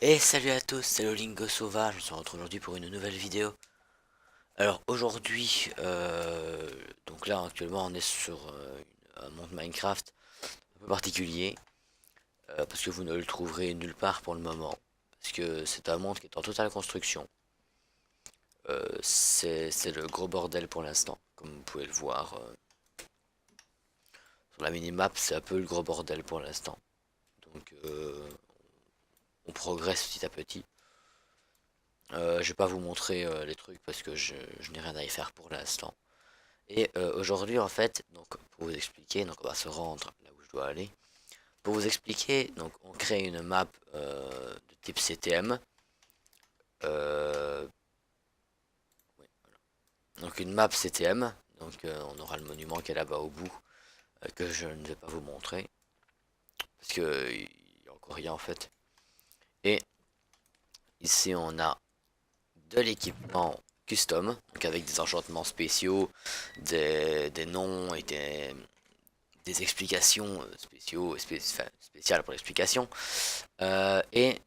Et salut à tous, c'est le Lingo Sauvage, on se retrouve aujourd'hui pour une nouvelle vidéo. Alors aujourd'hui, donc là actuellement on est sur un monde Minecraft un peu particulier, parce que vous ne le trouverez nulle part pour le moment. Parce que c'est un monde qui est en totale construction. C'est le gros bordel pour l'instant, comme vous pouvez le voir. Sur la minimap, c'est un peu le gros bordel pour l'instant. Donc on progresse petit à petit. Je vais pas vous montrer les trucs parce que je n'ai rien à y faire pour l'instant. Et aujourd'hui en fait, donc pour vous expliquer, donc on va se rendre là où je dois aller. Pour vous expliquer, donc on crée une map de type CTM. Euh, oui, donc une map CTM. Donc on aura le monument qui est là-bas au bout, que je ne vais pas vous montrer. Parce que il y a encore rien en fait. Et ici on a de l'équipement custom, donc avec des enchantements spéciaux, des noms et des explications spéciaux, spéciales pour l'explication. Et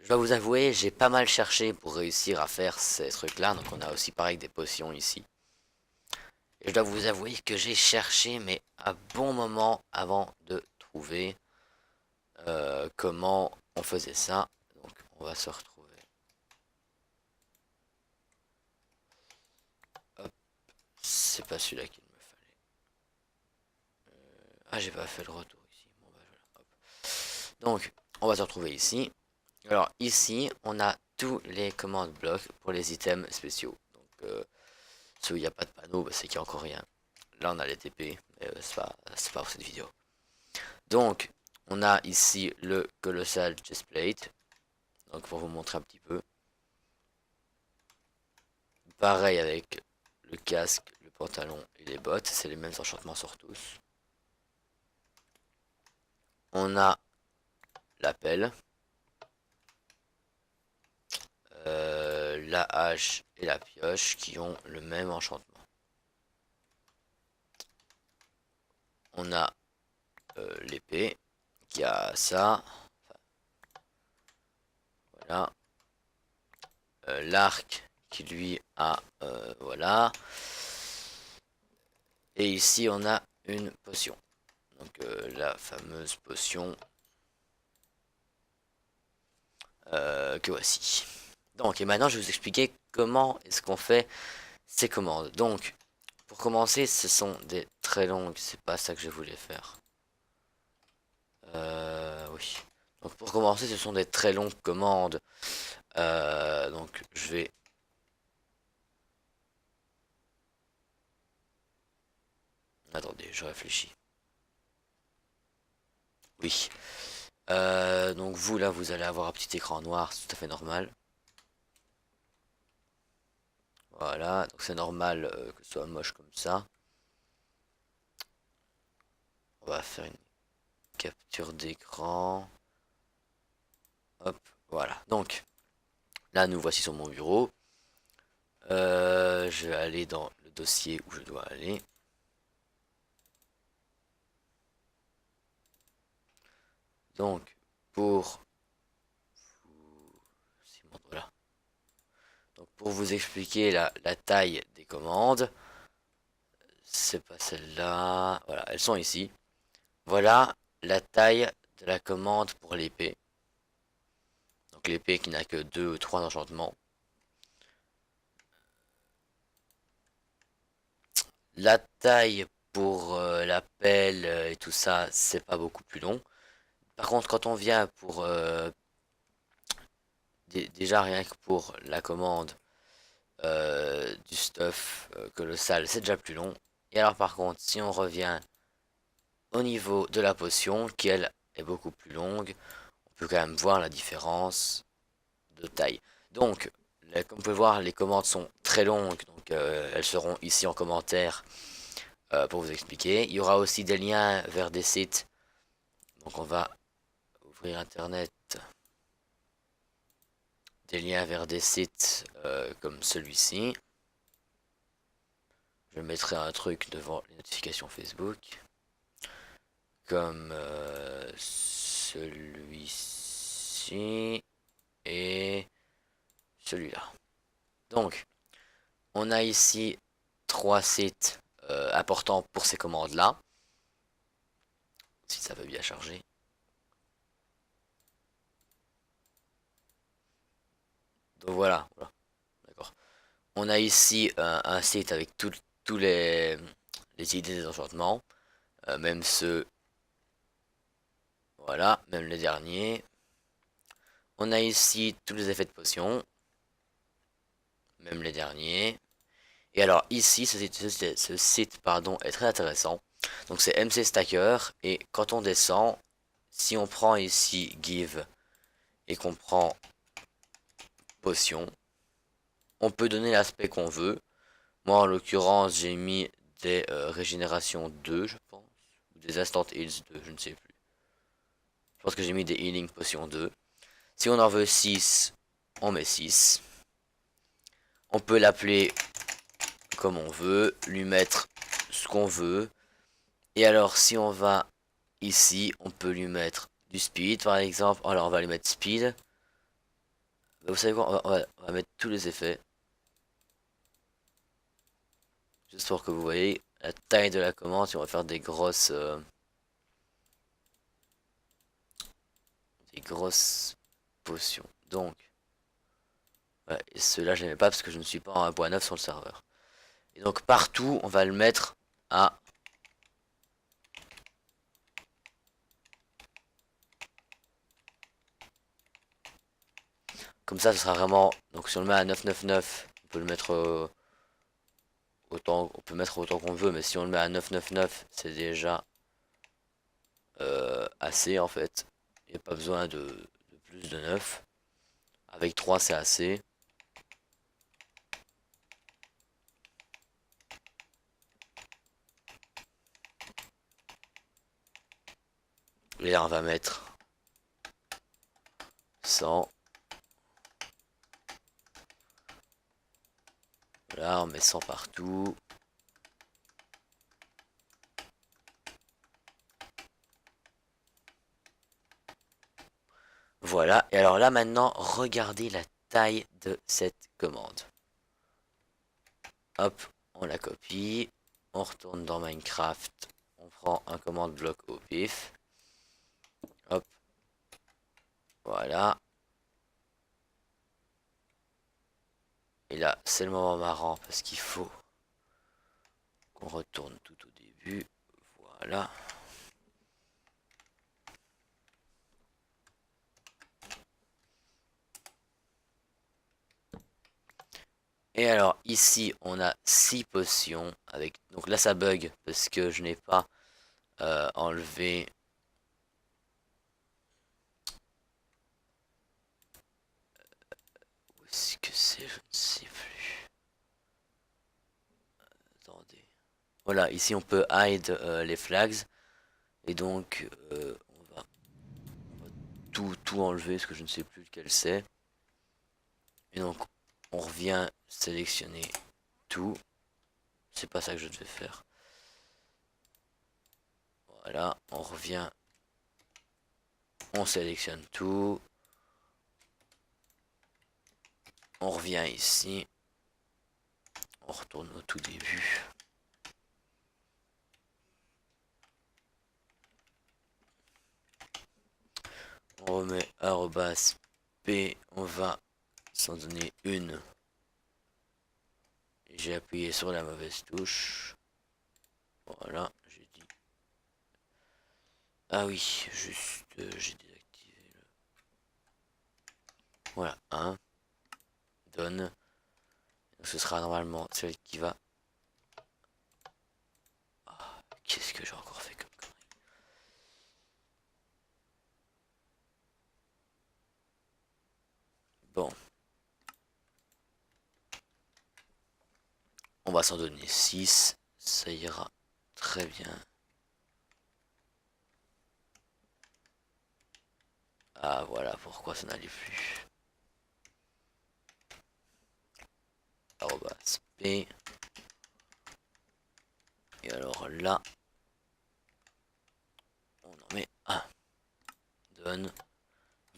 je dois vous avouer, j'ai pas mal cherché pour réussir à faire ces trucs-là. Donc on a aussi pareil des potions ici. Et je dois vous avouer que j'ai cherché, mais à bon moment avant de trouver comment on faisait ça. Donc on va se retrouver. Hop, c'est pas celui-là qu'il me fallait. Ah, j'ai pas fait le retour ici. Bon, bah, voilà, hop. Donc, on va se retrouver ici. Alors ici, on a tous les commandes blocs pour les items spéciaux. Donc ceux où il n'y a pas de panneau, bah, c'est qu'il n'y a encore rien. Là, on a les TP, mais c'est pas pour cette vidéo. Donc, on a ici le Colossal Chestplate. Donc pour vous montrer un petit peu. Pareil avec le casque, le pantalon et les bottes. C'est les mêmes enchantements sur tous. On a la pelle. La hache et la pioche qui ont le même enchantement. On a l'épée qui a ça, voilà. L'arc qui lui a, voilà. Et ici on a une potion. Donc la fameuse potion que voici. Donc et maintenant je vais vous expliquer comment est-ce qu'on fait ces commandes. Donc pour commencer ce sont des très longues, c'est pas ça que je voulais faire. Oui. Donc pour commencer ce sont des très longues commandes. Donc je vais... Attendez, je réfléchis. Oui. Donc vous là vous allez avoir un petit écran noir, c'est tout à fait normal. Voilà, donc c'est normal que ce soit moche comme ça. On va faire une capture d'écran. Hop, voilà. Donc là nous voici sur mon bureau. Je vais aller dans le dossier où je dois aller. Donc pour voilà. Donc pour vous expliquer la taille des commandes, c'est pas celle-là. Voilà, elles sont ici. Voilà la taille de la commande pour l'épée. Donc l'épée qui n'a que 2 ou 3 enchantements. La taille pour la pelle et tout ça, c'est pas beaucoup plus long. Par contre, quand on vient pour déjà rien que pour la commande du stuff colossal, c'est déjà plus long. Et alors par contre, si on revient au niveau de la potion, qui elle est beaucoup plus longue, on peut quand même voir la différence de taille. Donc, comme vous pouvez voir, les commandes sont très longues, donc elles seront ici en commentaire pour vous expliquer. Il y aura aussi des liens vers des sites. Donc on va ouvrir internet, des liens vers des sites comme celui-ci. Je mettrai un truc devant les notifications Facebook, comme celui-ci. celui-là. Donc, on a ici 3 sites importants pour ces commandes-là. Si ça veut bien charger. Donc voilà, d'accord. On a ici un site avec tous les idées des enchantements, même ceux, voilà, même les derniers. On a ici tous les effets de potions, même les derniers. Et alors ici, ce site, pardon, est très intéressant. Donc c'est MC Stacker, et quand on descend, si on prend ici Give et qu'on prend Potion, on peut donner l'aspect qu'on veut. Moi en l'occurrence j'ai mis des régénérations 2 je pense, ou des instant heals 2, je ne sais plus. Je pense que j'ai mis des healing potions 2. Si on en veut 6, on met 6. On peut l'appeler comme on veut, lui mettre ce qu'on veut. Et alors si on va ici, on peut lui mettre du speed par exemple. Alors on va lui mettre speed. Vous savez quoi, on va mettre tous les effets. Juste pour que vous voyez la taille de la commande. Si on va faire des grosses potions. Donc, ouais, et ceux-là je les mets pas parce que je ne suis pas en 1.9 sur le serveur. Et donc partout, on va le mettre à... Comme ça, ce sera vraiment... Donc si on le met à 999, on peut le mettre autant... On peut mettre autant qu'on veut, mais si on le met à 999, c'est déjà assez en fait. Il n'y a pas besoin de plus de 9. Avec 3, c'est assez. Et là, on va mettre 100. Là, on met 100 partout. Voilà. Et alors là, maintenant, regardez la taille de cette commande. Hop, on la copie. On retourne dans Minecraft. On prend un commande bloc au pif. Hop. Voilà. Et là, c'est le moment marrant parce qu'il faut qu'on retourne tout au début. Voilà. Et alors ici on a 6 potions avec, donc là ça bug parce que je n'ai pas enlevé où est-ce que c'est, je ne sais plus. Attendez. Voilà, ici on peut hide les flags et donc on va tout enlever parce que je ne sais plus lequel c'est. Et donc on revient sélectionner tout. C'est pas ça que je devais faire. Voilà, on revient, on sélectionne tout. On revient ici. On retourne au tout début. On remet arrobas p. On va s'en donner une. J'ai appuyé sur la mauvaise touche. Voilà, j'ai dit. Ah oui, juste, j'ai désactivé le... Voilà, 1. Donne. Donc ce sera normalement celle qui va... Ah, qu'est-ce que j'ai encore fait comme connerie? Bon. On va s'en donner 6. Ça ira très bien. Ah voilà pourquoi ça n'allait plus. Arrobas p. Et alors là, on en met un. Donne.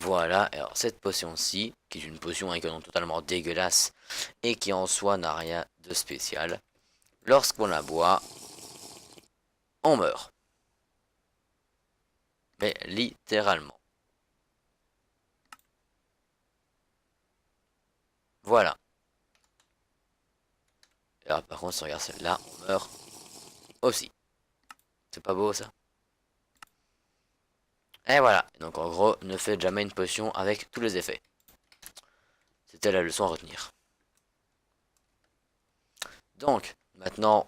Voilà. Voilà, alors cette potion-ci, qui est une potion avec un nom totalement dégueulasse et qui en soi n'a rien de spécial, lorsqu'on la boit, on meurt. Mais littéralement. Voilà. Et alors par contre, si on regarde celle-là, on meurt aussi. C'est pas beau ça? Et voilà. Donc en gros, ne faites jamais une potion avec tous les effets. C'était la leçon à retenir. Donc, maintenant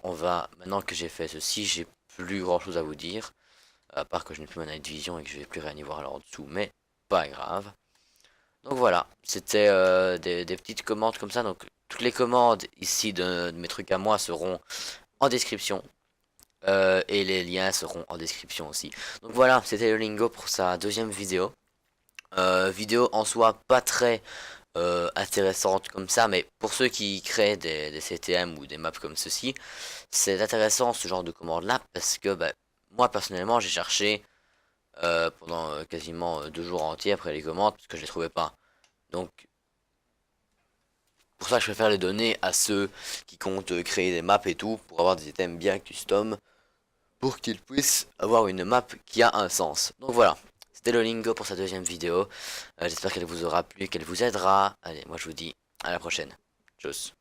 que j'ai fait ceci, j'ai plus grand chose à vous dire. À part que je n'ai plus ma night vision et que je vais plus rien y voir là en dessous, mais pas grave. Donc voilà, c'était des petites commandes comme ça. Donc toutes les commandes ici de mes trucs à moi seront en description. Et les liens seront en description aussi. Donc voilà, c'était le Lingo pour sa deuxième vidéo. Vidéo en soi pas très intéressante comme ça, mais pour ceux qui créent des CTM ou des maps comme ceci, c'est intéressant ce genre de commande là parce que bah, moi personnellement j'ai cherché pendant quasiment 2 jours entiers après les commandes parce que je les trouvais pas. Donc pour ça je préfère les donner à ceux qui comptent créer des maps et tout pour avoir des items bien custom pour qu'ils puissent avoir une map qui a un sens. Donc voilà, c'était le Lingo pour sa deuxième vidéo. J'espère qu'elle vous aura plu, qu'elle vous aidera. Allez, moi je vous dis à la prochaine. Tchuss.